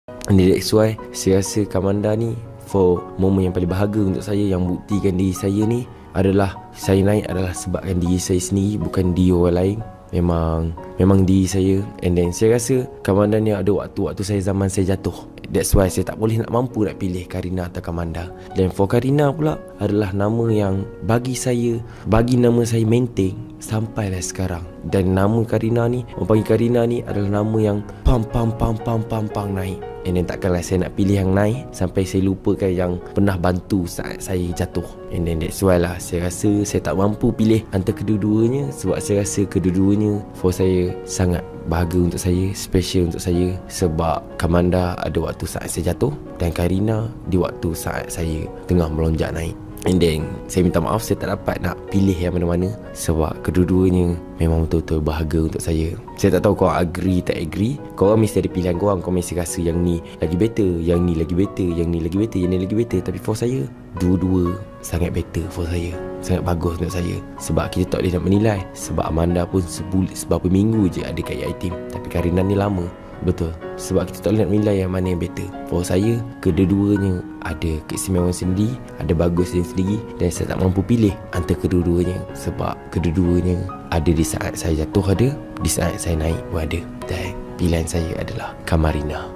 And that's why saya rasa Kamanda ni for momen yang paling bahagia untuk saya, yang buktikan diri saya ni adalah saya naik adalah sebabkan diri saya sendiri, bukan diri orang lain. Memang diri saya. And then saya rasa Kamanda ni ada waktu-waktu saya zaman saya jatuh. That's why saya tak boleh nak mampu nak pilih Karina atau Kamanda. Dan for Karina pula adalah nama yang bagi nama saya maintain sampailah sekarang. Dan nama Karina ni, orang panggil Karina ni adalah nama yang pam naik. And then takkanlah saya nak pilih yang naik sampai saya lupakan yang pernah bantu saat saya jatuh. And then that's why lah saya rasa saya tak mampu pilih antara kedua-duanya, sebab saya rasa kedua-duanya for saya sangat bahagia untuk saya, special untuk saya. Sebab Kamanda ada waktu saat saya jatuh, dan Karina di waktu saat saya tengah melonjak naik. And then saya minta maaf saya tak dapat nak pilih yang mana-mana, sebab kedua-duanya memang betul-betul bahagia untuk saya. Saya tak tahu korang agree tak agree. Korang mesti ada pilihan korang mesti rasa yang ni lagi better, yang ni lagi better, yang ni lagi better, yang ni lagi better. Tapi for saya, dua-dua sangat better for saya, sangat bagus untuk saya. Sebab kita tak boleh nak menilai. Sebab Amanda pun seberapa minggu je ada kat Yatim, tapi Karina ni lama. Betul. Sebab kita tak boleh nak menilai yang mana yang better. For saya, kedua-duanya ada keistimewaan sendiri, ada bagusnya sendiri. Dan saya tak mampu pilih antara kedua-duanya, sebab kedua-duanya ada di saat saya jatuh, ada di saat saya naik pun ada. Dan pilihan saya adalah Kamarina.